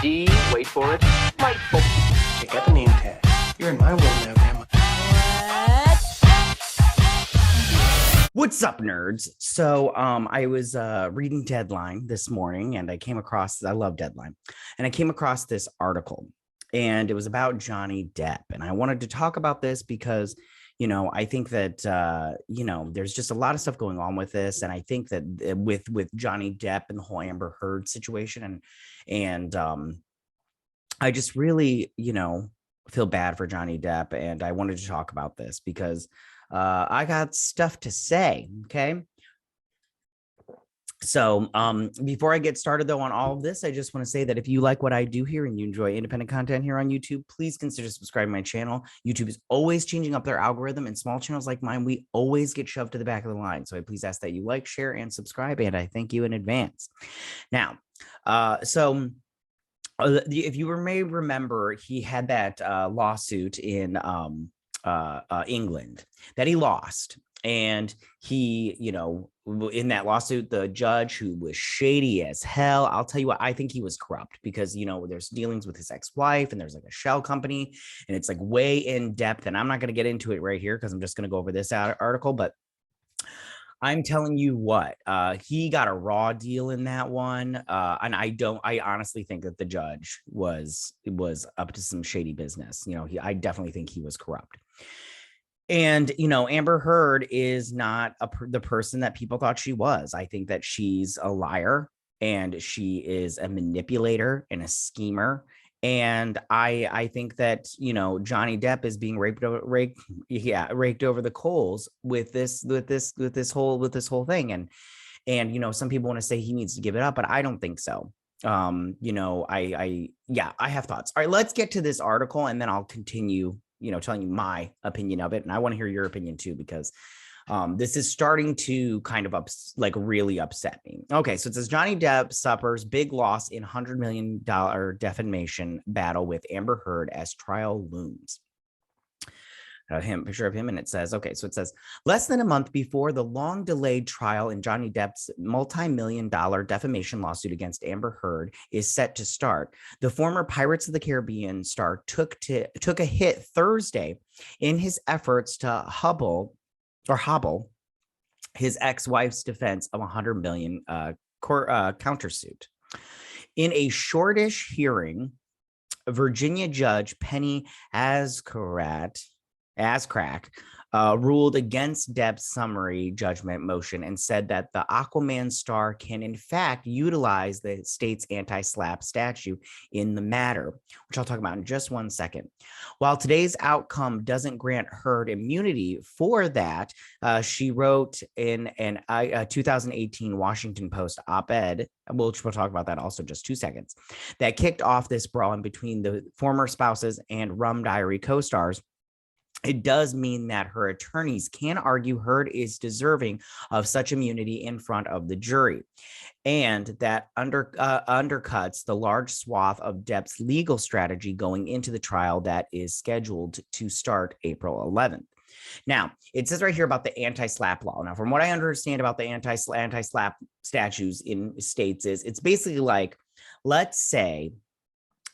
D, wait for it, rightful. I got the name tag. You're in my world now, Grandma. What's up, nerds? So I was reading Deadline this morning, and I came across, I love Deadline, and I came across this article, and it was about Johnny Depp. And I wanted to talk about this because, I think that, there's just a lot of stuff going on with this. And I think that with Johnny Depp and the whole Amber Heard situation, and I just really, feel bad for Johnny Depp. And I wanted to talk about this because I got stuff to say. Okay. So before I get started, though, on all of this, I just want to say that if you like what I do here and you enjoy independent content here on YouTube, please consider subscribing to my channel. YouTube is always changing up their algorithm, and small channels like mine, we always get shoved to the back of the line. So I please ask that you like, share, and subscribe, and I thank you in advance. Now, if you may remember, he had that lawsuit in England that he lost. And he, in that lawsuit, the judge, who was shady as hell, I'll tell you what, I think he was corrupt because, there's dealings with his ex-wife, and there's like a shell company, and it's like way in depth. And I'm not going to get into it right here because I'm just going to go over this article. But I'm telling you what, he got a raw deal in that one. And I honestly think that the judge was up to some shady business. I definitely think he was corrupt. And, Amber Heard is not the person that people thought she was. I think that she's a liar, and she is a manipulator and a schemer. And I think that, Johnny Depp is being raked over the coals with this whole thing. And some people want to say he needs to give it up, but I don't think so. I have thoughts. All right, let's get to this article, and then I'll continue, telling you my opinion of it. And I want to hear your opinion too, because this is starting to kind of really upset me. Okay, so it says Johnny Depp suffers big loss in $100 million defamation battle with Amber Heard as trial looms. Picture of him, and it says, okay, so it says, less than a month before the long delayed trial in Johnny Depp's multi-million-dollar defamation lawsuit against Amber Heard is set to start, the former Pirates of the Caribbean star took a hit Thursday in his efforts to hobble his ex-wife's defense of $100 million countersuit. In a shortish hearing, Virginia Judge Penny Azcrack ruled against Depp's summary judgment motion and said that the Aquaman star can in fact utilize the state's anti-SLAPP statute in the matter, which I'll talk about in just one second. While today's outcome doesn't grant Heard immunity for that, she wrote in a 2018 Washington Post op-ed, which we'll talk about that also in just 2 seconds, that kicked off this brawl in between the former spouses and Rum Diary co-stars. It does mean that her attorneys can argue Heard is deserving of such immunity in front of the jury, and that undercuts the large swath of Depp's legal strategy going into the trial that is scheduled to start April 11th. Now, it says right here about the anti-SLAPP law. Now, from what I understand about the anti-SLAPP statutes in states is it's basically like, let's say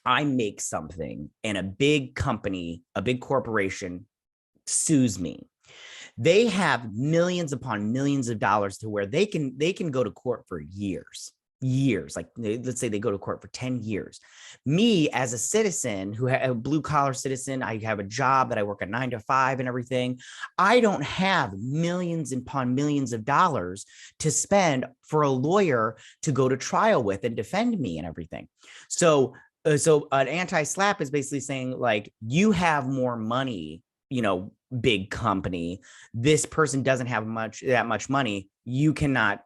I make something and a big company, a big corporation sues me. They have millions upon millions of dollars to where they can go to court for years. Like let's say they go to court for 10 years. Me as a citizen, a blue collar citizen, I have a job that I work a 9 to 5 and everything. I don't have millions upon millions of dollars to spend for a lawyer to go to trial with and defend me and everything. So an anti-SLAPP is basically saying, like, you have more money, big company. This person doesn't have that much money. You can't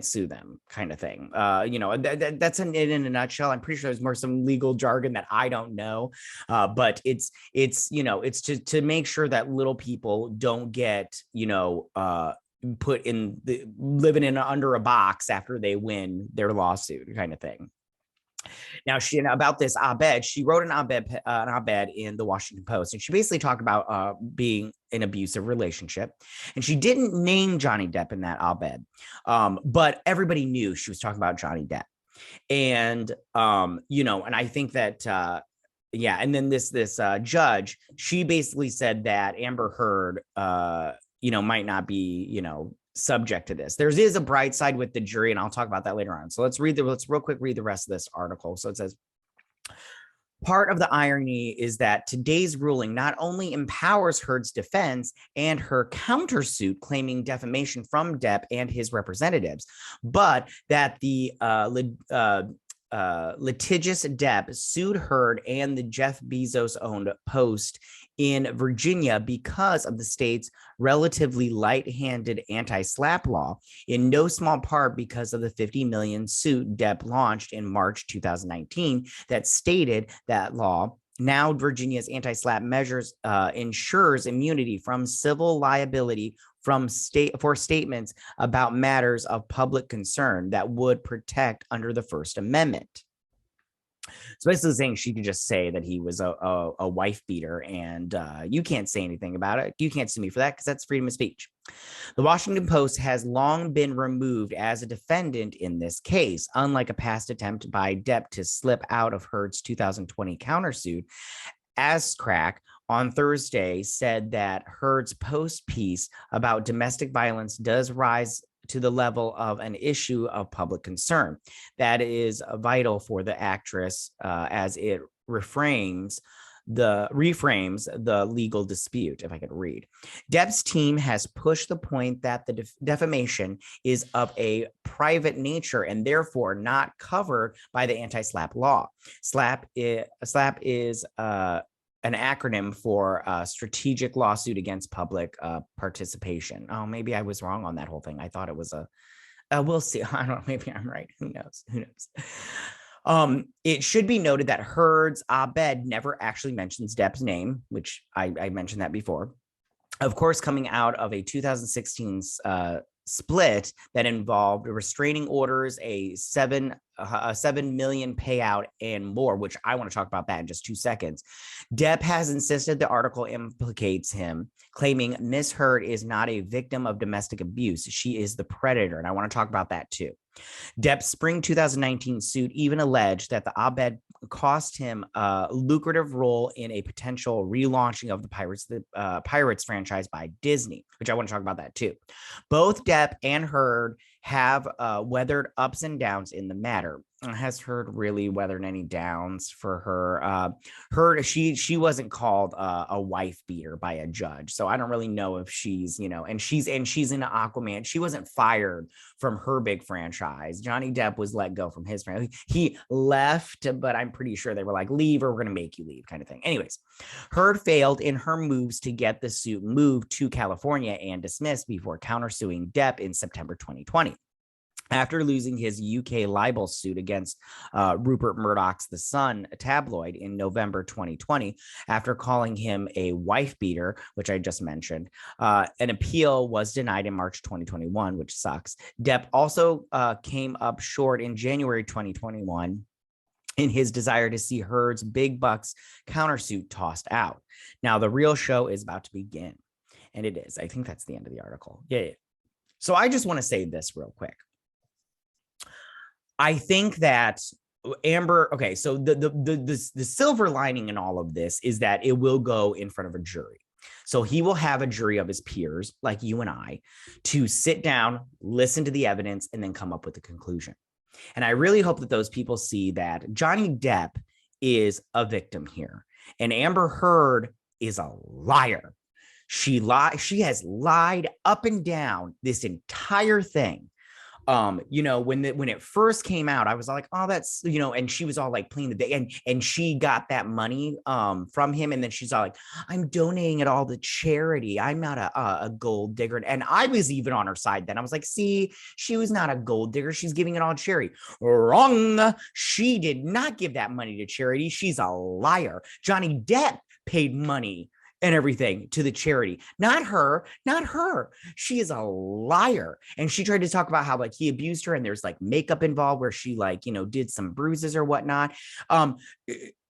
sue them, kind of thing. That's in a nutshell. I'm pretty sure there's more some legal jargon that I don't know. But it's to make sure that little people don't get, put in living under a box after they win their lawsuit, kind of thing. Now, about this op-ed, she wrote an op-ed in the Washington Post, and she basically talked about being an abusive relationship, and she didn't name Johnny Depp in that op-ed, but everybody knew she was talking about Johnny Depp. And and I think that yeah, and then this judge, she basically said that Amber Heard might not be subject to this. There is a bright side with the jury, and I'll talk about that later on. So let's real quick read the rest of this article. So it says, part of the irony is that today's ruling not only empowers Heard's defense and her countersuit claiming defamation from Depp and his representatives, but that the litigious Depp sued Heard and the Jeff Bezos-owned Post in Virginia because of the state's relatively light-handed anti-SLAPP law, in no small part because of the $50 million suit Depp launched in March 2019 that stated that law. Now, Virginia's anti-SLAPP measures ensures immunity from civil liability for statements about matters of public concern that would protect under the First Amendment. So basically saying she could just say that he was a wife beater, and you can't say anything about it. You can't sue me for that because that's freedom of speech. The Washington Post has long been removed as a defendant in this case, unlike a past attempt by Depp to slip out of Heard's 2020 countersuit. ASCRAC on Thursday said that Heard's Post piece about domestic violence does rise to the level of an issue of public concern that is vital for the actress as it reframes the legal dispute. If I could read, Depp's team has pushed the point that the defamation is of a private nature and therefore not covered by the anti-SLAPP law. SLAPP is an acronym for strategic lawsuit against public participation. Oh, maybe I was wrong on that whole thing. I thought it was we'll see. I don't know. Maybe I'm right. Who knows? It should be noted that Heard's op-ed never actually mentions Depp's name, which I mentioned that before. Of course, coming out of a 2016 split that involved restraining orders, a 7 million payout, and more, which I want to talk about that in just 2 seconds. Depp has insisted the article implicates him, claiming Miss Heard is not a victim of domestic abuse. She is the predator, and I want to talk about that too. Depp's spring 2019 suit even alleged that the op-ed cost him a lucrative role in a potential relaunching of the Pirates franchise by Disney, which I want to talk about that too. Both Depp and Heard have weathered ups and downs in the matter. Has Heard really weathered any downs for her? She wasn't called a wife beater by a judge, so I don't really know if she's and she's in Aquaman. She wasn't fired from her big franchise. Johnny Depp was let go from his franchise. He left, but I'm pretty sure they were like, leave or we're gonna make you leave, kind of thing. Anyways, Heard failed in her moves to get the suit moved to California and dismissed before countersuing Depp in September 2020. After losing his UK libel suit against Rupert Murdoch's The Sun tabloid in November 2020, after calling him a wife beater, which I just mentioned, an appeal was denied in March 2021, which sucks. Depp also came up short in January 2021 in his desire to see Heard's big bucks countersuit tossed out. Now, the real show is about to begin, and it is. I think that's the end of the article. Yeah. So I just want to say this real quick. I think that Amber, okay, so the silver lining in all of this is that it will go in front of a jury. So he will have a jury of his peers, like you and I, to sit down, listen to the evidence, and then come up with a conclusion. And I really hope that those people see that Johnny Depp is a victim here, and Amber Heard is a liar. She has lied up and down this entire thing. When it first came out, I was like, oh, that's, and she was all like playing the day, and she got that money from him. And then she's all like, I'm donating it all to charity. I'm not a gold digger. And I was even on her side then. I was like, see, she was not a gold digger. She's giving it all to charity. Wrong. She did not give that money to charity. She's a liar. Johnny Depp paid money and everything to the charity. Not her, not her. She is a liar. And she tried to talk about how like he abused her and there's like makeup involved where she like, you know, did some bruises or whatnot.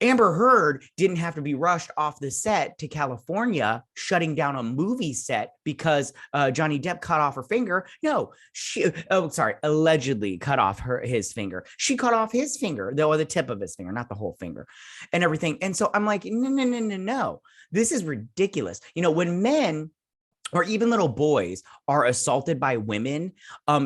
Amber Heard didn't have to be rushed off the set to California, shutting down a movie set because Johnny Depp cut off her finger. No, allegedly cut off his finger. She cut off his finger, though, the tip of his finger, not the whole finger, and everything. And so I'm like, no. This is ridiculous. You know, when men or even little boys are assaulted by women,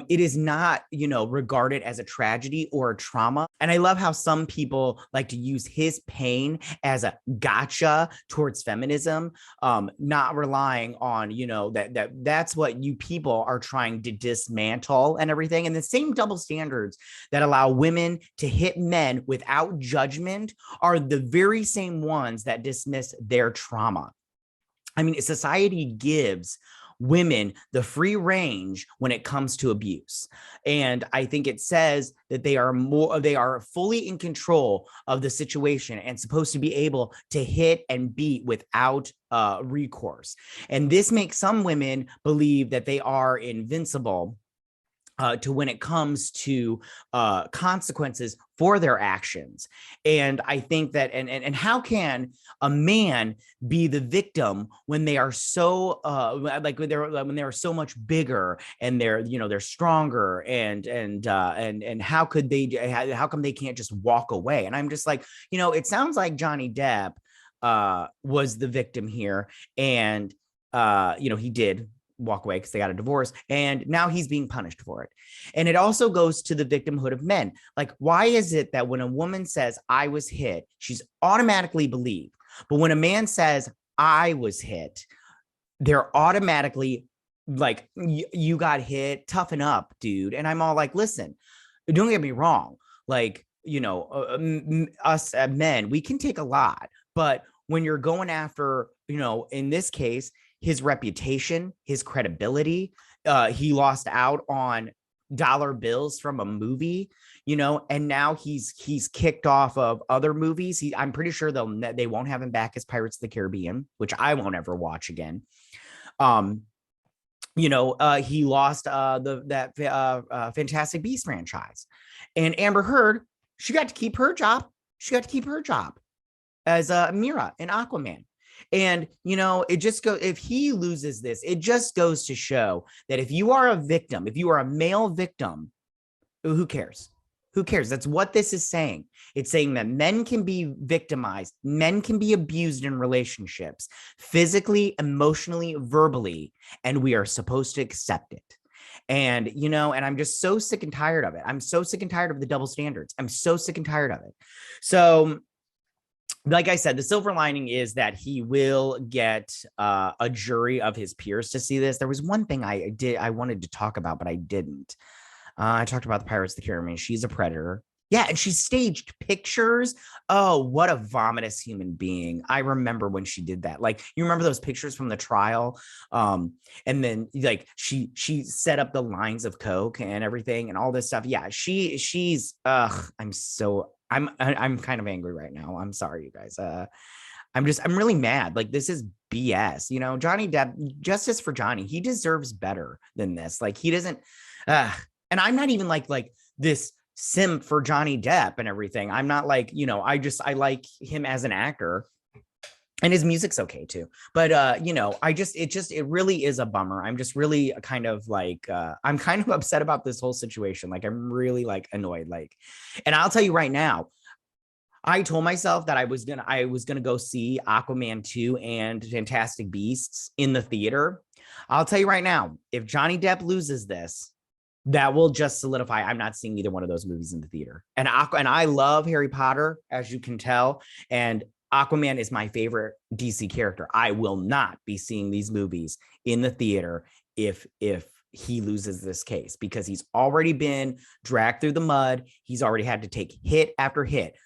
it is not, you know, regarded as a tragedy or a trauma. And I love how some people like to use his pain as a gotcha towards feminism, not relying on, you know, that's what you people are trying to dismantle and everything. And the same double standards that allow women to hit men without judgment are the very same ones that dismiss their trauma. I mean, society gives women the free range when it comes to abuse. And I think it says that they are fully in control of the situation and supposed to be able to hit and beat without recourse. And this makes some women believe that they are invincible to when it comes to consequences for their actions. And I think that, and how can a man be the victim when they are so when they're so much bigger and they're, you know, they're stronger and how come they can't just walk away? And I'm just like, you know, it sounds like Johnny Depp was the victim here, and you know, he did walk away because they got a divorce, and now he's being punished for it. And it also goes to the victimhood of men. Like, why is it that when a woman says I was hit, she's automatically believed, but when a man says I was hit, they're automatically like, you got hit, toughen up, dude. And I'm all like, listen, don't get me wrong, like, you know, us men, we can take a lot, but when you're going after, you know, in this case, his reputation, his credibility, he lost out on dollar bills from a movie, you know, and now he's kicked off of other movies. I'm pretty sure they won't have him back as Pirates of the Caribbean, which I won't ever watch again. You know, he lost that Fantastic Beasts franchise, and Amber Heard, she got to keep her job. She got to keep her job as Mira in Aquaman. And, you know, it just goes, if he loses this, it just goes to show that if you are a victim, if you are a male victim, who cares? Who cares? That's what this is saying. It's saying that men can be victimized. Men can be abused in relationships, physically, emotionally, verbally, and we are supposed to accept it. And, you know, and I'm just so sick and tired of it. I'm so sick and tired of the double standards. I'm so sick and tired of it. So, like I said, the silver lining is that he will get a jury of his peers to see this. There was one thing I wanted to talk about, but I didn't. I talked about the Pirates of the Caribbean. She's a predator. Yeah, and she staged pictures. Oh, what a vomitous human being. I remember when she did that. Like, you remember those pictures from the trial? And then like she set up the lines of coke and everything and all this stuff. Yeah, she's I'm kind of angry right now. I'm sorry, you guys. I'm really mad. Like, this is BS. You know, Johnny Depp, justice for Johnny. He deserves better than this. Like, he doesn't. And I'm not even like this simp for Johnny Depp and everything. I'm not like, you know, I like him as an actor. And his music's okay too. But, you know, it really is a bummer. I'm just really kind of like, I'm kind of upset about this whole situation. Like, I'm really like annoyed. Like, and I'll tell you right now, I told myself that I was gonna go see Aquaman 2 and Fantastic Beasts in the theater. I'll tell you right now, if Johnny Depp loses this, that will just solidify I'm not seeing either one of those movies in the theater. And I love Harry Potter, as you can tell. And Aquaman is my favorite DC character. I will not be seeing these movies in the theater if he loses this case, because he's already been dragged through the mud. He's already had to take hit after hit,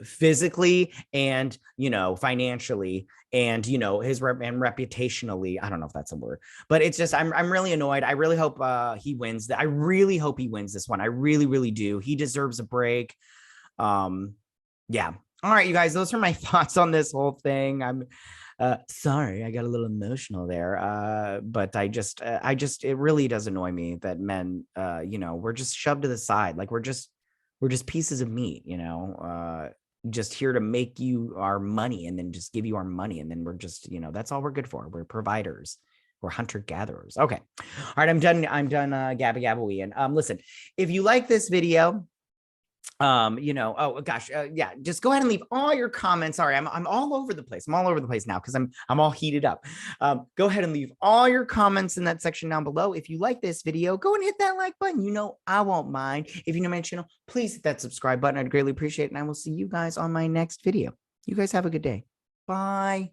physically and, you know, financially, and, you know, and reputationally. I don't know if that's a word, but it's just, I'm really annoyed. I really hope he wins. I really hope he wins this one. I really, really do. He deserves a break. Yeah. All right, you guys, those are my thoughts on this whole thing. I'm sorry, I got a little emotional there. But I just it really does annoy me that men, we're just shoved to the side. Like we're just pieces of meat, just here to make you our money and then just give you our money. And then we're just, that's all we're good for. We're providers. We're hunter gatherers. Okay. All right. I'm done. Gabba gabba wee. And listen, if you like this video, oh gosh, yeah, just go ahead and leave all your comments. Sorry, I'm all over the place. I'm all over the place now because I'm all heated up. Go ahead and leave all your comments in that section down below. If you like this video, go and hit that like button. I won't mind. If you're new to my channel, please hit that subscribe button. I'd greatly appreciate it. And I will see you guys on my next video. You guys have a good day. Bye.